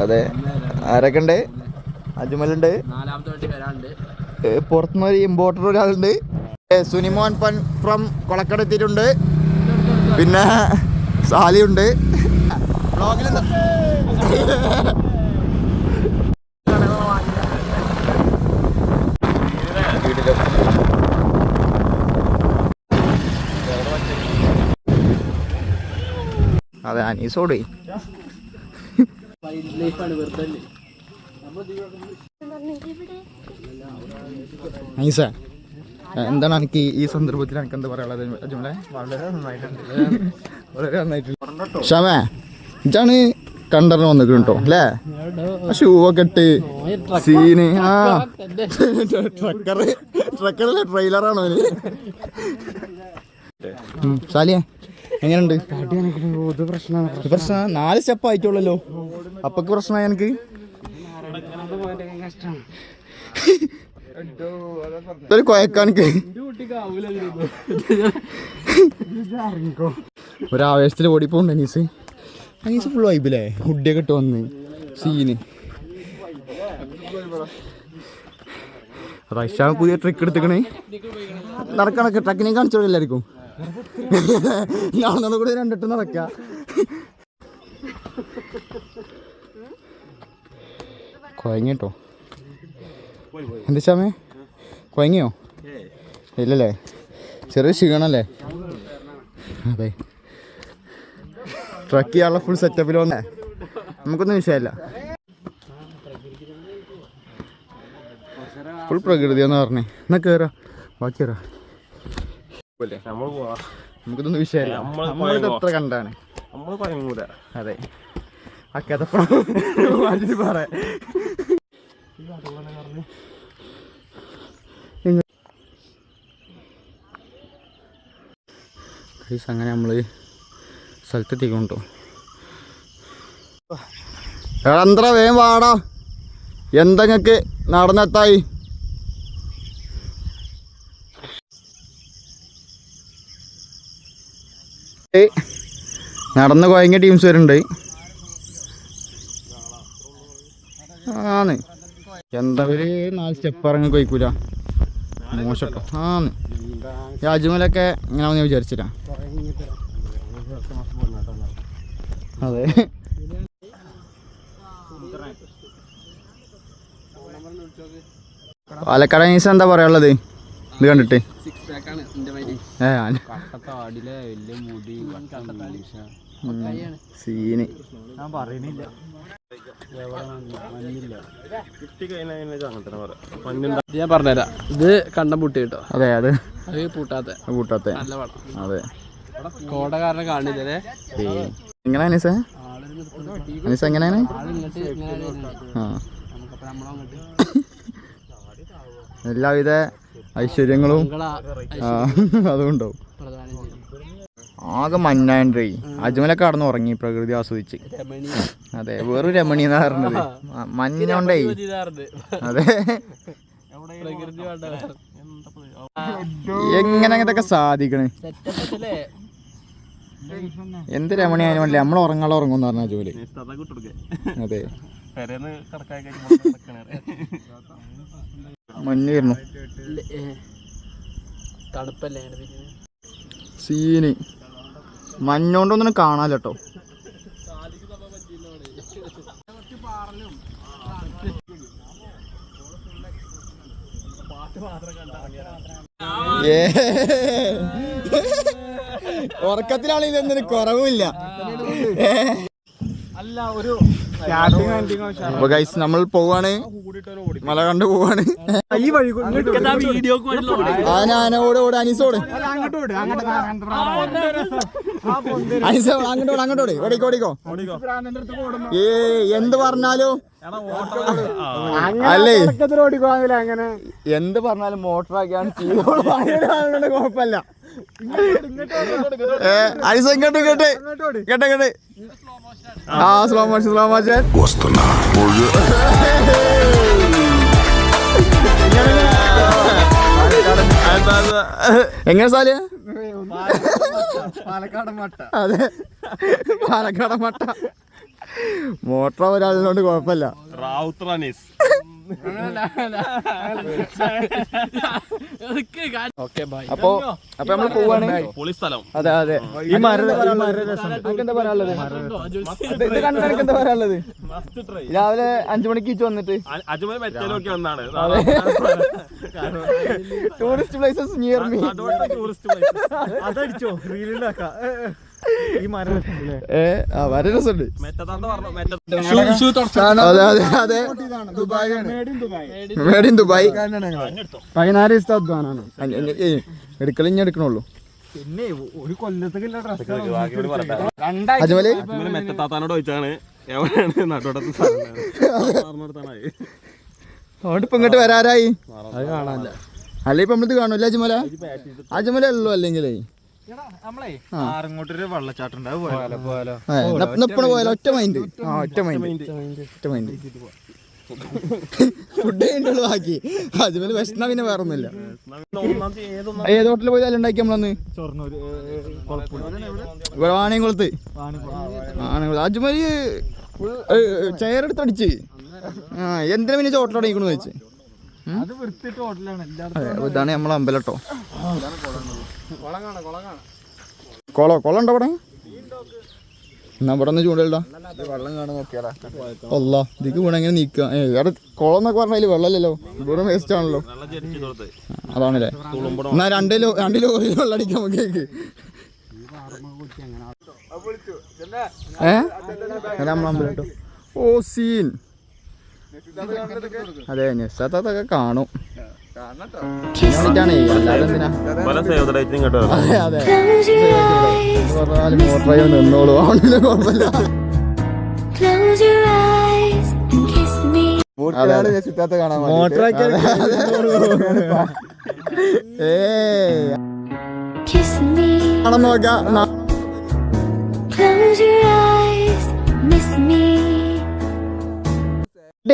അതെ, ആരൊക്കെ ഉണ്ട്? അജ്മലുണ്ട്, പുറത്തുനിന്നൊരു ഇമ്പോർട്ടർ ഒരാളുണ്ട്, സുനിമോൻ ഫ്രം കൊളക്കട എത്തിയിട്ടുണ്ട്, പിന്നെ സാലിയുണ്ട്. വ്ളോഗിൽ അതെ അനീസോട് അനീസ, എന്താണ് എനിക്ക് ഈ സന്ദർഭത്തിൽ എനിക്ക് എന്താ പറയാനുള്ളത്? അജ്മലെ വളരെ നന്നായിട്ടുണ്ട്. ഷമേ, ഇതാണ് കണ്ടറിന് വന്നിട്ട് കേട്ടോ അല്ലേ? ഷൂ ഒക്കെ ഇട്ട് സീന്. ആ ട്രക്കറല്ലേ, ട്രെയിലറാണോ അവന്? സാലിയ എങ്ങനെയുണ്ട്? പ്രശ്നം 4 സ്റ്റെപ്പ് ആയിട്ടുള്ളല്ലോ, അപ്പൊക്ക് പ്രശ്നമായി എനിക്ക്. ഒരു കൊയക്കാനിക്ക് ഒരാവേശത്തിൽ ഓടിപ്പോണ്ട് അനീസ്. അനീസ് ഫുൾ വൈബില്ലേ, ഹുഡിയൊക്കെ ഇട്ട് വന്ന് സീന്. റൈഷാ പുതിയ ട്രിക്ക് എടുത്തിക്കണേ, നടക്കണൊക്കെ ട്രക്കിനെ കാണിച്ചോളൂ എല്ലാവർക്കും. നടന്നത് കൂടി 2 ഇട്ട് നടക്ക. കൊയങ്ങിട്ടോ എന്താ ചാമേ? കൊയങ്ങിയോ? ഇല്ലല്ലേ, ചെറിയ ക്ഷീണല്ലേ? അതെ, ട്രക്ക് ചെയ്യാനുള്ള ഫുൾ സെറ്റപ്പിൽ വന്നേ, നമുക്കൊന്നും വിഷയമല്ല. ഫുൾ പ്രകൃതിയാന്ന് പറഞ്ഞേ. എന്നാ കേറാ, ബാക്കി കയറാ, നമുക്കിതൊന്നും വിഷയമല്ല. നമ്മളിത് എത്ര കണ്ടാണ്. അതെ, ആ കഥപ്പണം പറ. അങ്ങനെ നമ്മള് സ്ഥലത്തെത്തിക്കൊണ്ടോ. എന്തര വേഗം വാടാ, എന്തെങ്ങൾക്ക് നടന്നെത്തായി. നടന്ന് കുഴങ്ങിയ ടീംസ് വരുന്നുണ്ട്. ആന്ന് എന്താ ഒരു 4 സ്റ്റെപ്പ് ഇറങ്ങി കഴിക്കൂല, മോശട്ടോ. ആന്ന് അജ്മലൊക്കെ ഇങ്ങനെ വിചാരിച്ചില്ല. അതെ, പാലക്കാട് അനീസ് എന്താ പറയാനുള്ളത് ഇത് കണ്ടിട്ട്? സീന് ഞാൻ പറയുന്നില്ല. ഞാൻ പറഞ്ഞുതരാം, ഇത് കണ്ടം പൂട്ടി കേട്ടോ. അതെ, അത് പൂട്ടാത്ത നല്ല പടം. അതെ, കോട കാരണം കാണില്ലേ. എങ്ങനെ അനീസ, അനീസ എങ്ങനെയാണ്? എല്ലാവിധ ഐശ്വര്യങ്ങളും അതുണ്ടാവും. ആകെ മഞ്ഞാണ്ടേ, അജ്മലൊക്കെ കടന്ന് ഉറങ്ങി പ്രകൃതി ആസ്വദിച്ച്. അതെ, വെറും രമണി എന്നാ പറഞ്ഞത്, മഞ്ഞോണ്ടേ. അതെ, എങ്ങനെ ഇതൊക്കെ സാധിക്കണേ? എന്ത് രമണിയായാലും വേണ്ടി നമ്മൾ ഉറങ്ങുന്ന പറഞ്ഞ ജോലി. അതെ, മഞ്ഞ് വരുന്നു, തണുപ്പല്ലേ സീന്. മഞ്ഞോണ്ടൊന്നും കാണാല്ലോ. ഉറക്കത്തിലാണ് ഇതൊന്നും കുറവില്ല. അപ്പൊ ഗൈസ് നമ്മൾ പോവാണ്, മല കണ്ട് പോവാണ്. ആനോട് അനീസോട് അങ്ങോട്ടോട് ഓടിക്കോ. എന്ത് പറഞ്ഞാലും അല്ലേ, എന്ത് പറഞ്ഞാലും മോട്ടറാക്കിയാണ് കുഴപ്പമില്ല. അനീസ ഇങ്ങോട്ട് കേട്ടെ. ആ സ്ലോ മോഷൻ എങ്ങനെ സാലിയ പാലക്കാടൻ മട്ട. അതെ പാലക്കാടൻ മട്ട. മോട്ടർ ഒരാളിനോണ്ട് കുഴപ്പമില്ല. അപ്പൊ നമ്മള് പോവാണ്. അതെ അതെ ഈ മരം എന്താ പറയാനുള്ളത്? ഇത് കണ്ടാ എന്താ പറയാനുള്ളത്? രാവിലെ 5 മണിക്ക് വന്നിട്ട് ടൂറിസ്റ്റ് പ്ലേസസ് നിയർ മീ. അതടിച്ചോ റീലുണ്ടാക്കാം. ഈ മരം വളരെ രസമുണ്ട്. അതെ അതെ അതെ മേഡ് ഇൻ ദുബായ്. 16 ദിവസത്തെ അധ്വാനാണ്. എടുക്കലിഞ്ഞ എടുക്കണുള്ളൂ. പിന്നെ ഒരു കൊല്ലത്തേക്കുള്ള അജ്മല് മെറ്റത്താത്താനോട് ചോദിച്ചാണ് എവിടെയാണ് നട്ടോടത്ത് അതുകൊണ്ട് ഇപ്പൊ ഇങ്ങോട്ട് വരാറായി. അത് കാണാനില്ല. അല്ലെ ഇപ്പൊ നമ്മളിത് കാണൂല്ല അജ്മല. അജ്മല ഉള്ളു അല്ലെങ്കിലേ ആറങ്ങോട്ടൊരു വെള്ളച്ചാട്ടം പോയാലോ ഒറ്റ മൈൻഡ്. ഒറ്റ മൈൻഡ് ഫുഡ് കഴിഞ്ഞുള്ളൂ ബാക്കി. അജ്മല് വിശന്നാ പിന്നെ വേറെ ഒന്നുമില്ല. ഏത് ഹോട്ടലിൽ പോയി അല്ല ഉണ്ടാക്കി നമ്മളന്ന്? ഇവിടെ വാണിയംകുളത്ത്. അജ്മല് ചെയറെടുത്തടിച്ച് എന്തിനാ പിന്നെ ചോട്ടിൽ അടങ്ങിക്കണെന്ന് വെച്ച്. ഇതാണ് നമ്മളെ അമ്പലം കേട്ടോ. കുളം ഉണ്ടോ അവിടെ? എന്നാ ഇവിടെ ഒന്ന് ചൂണ്ടലിടാ. വെള്ളം കാണാൻ നോക്കിയാടാ. അല്ല ഇതിക്ക് വീണ എങ്ങനെ നീക്കുക? അവിടെ കുളം എന്നൊക്കെ പറഞ്ഞാൽ വെള്ളമല്ലല്ലോ, വെറും വേസ്റ്റ് ആണല്ലോ. അതാണല്ലേ. എന്നാ 2 ലോറി വെള്ളം അടിക്കാൻ നോക്കിയേക്ക്. നമ്മളമ്പലം കേട്ടോ. ഓ സീൻ. അതെ നെസ്സത്തൊക്കെ കാണും. അല്ലാതെ എന്തിനാ? അതെ മോട്ടറായി നിന്നോളൂ. ആണെങ്കിലും കുഴപ്പമില്ല.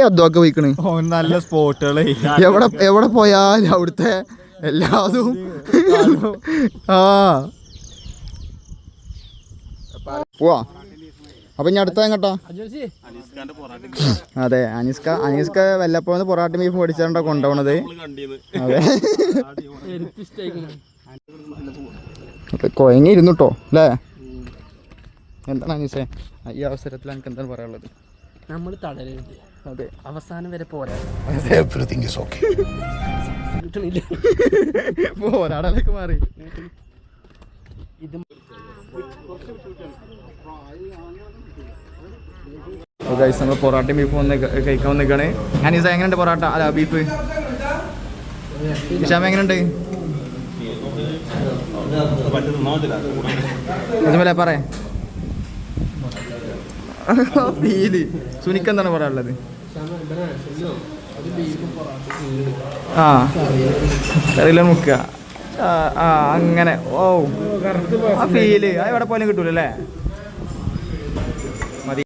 അതൊക്കെ പോയിക്കണ്. നല്ല സ്പോട്ടുകളെ എവിടെ പോയാലും അവിടുത്തെ എല്ലാതും. പോവാ. അപ്പൊ ഇനി അടുത്ത എങ്ങട്ടാ? അതെ അനീസ്ക വല്ലപ്പോന്ന് പൊറാട്ട ബീഫ് മേടിച്ചാണ്ടോ കൊണ്ടുപോണത്. അതെ കൊയങ്ങിയിരുന്നു കേട്ടോ അല്ലേ? എന്താണ് അനീസേ ഈ അവസരത്തിൽ എനിക്ക് എന്താണ് പറയാനുള്ളത്? നമ്മൾ തളരരുത്. അതെ അവസാനം വരെ പോരാടലൊക്കെ മാറി. നമ്മൾ പൊറാട്ടയും ബീഫ് വന്ന് കഴിക്കാൻ വന്നിക്കാണ്. അനീസ എങ്ങനെയുണ്ട് പൊറാട്ട? അല്ല ബീഫ്. ഇഷാമ എങ്ങനെയുണ്ട്? അതുപോലെ പറ. ഫീല് സുനിക്ക് എന്താണ് പറയാനുള്ളത്? ആ കറിയില മുക്കുക. അങ്ങനെ ഓ ആ ഫീല് അത് എവിടെ പോലും കിട്ടൂലല്ലേ?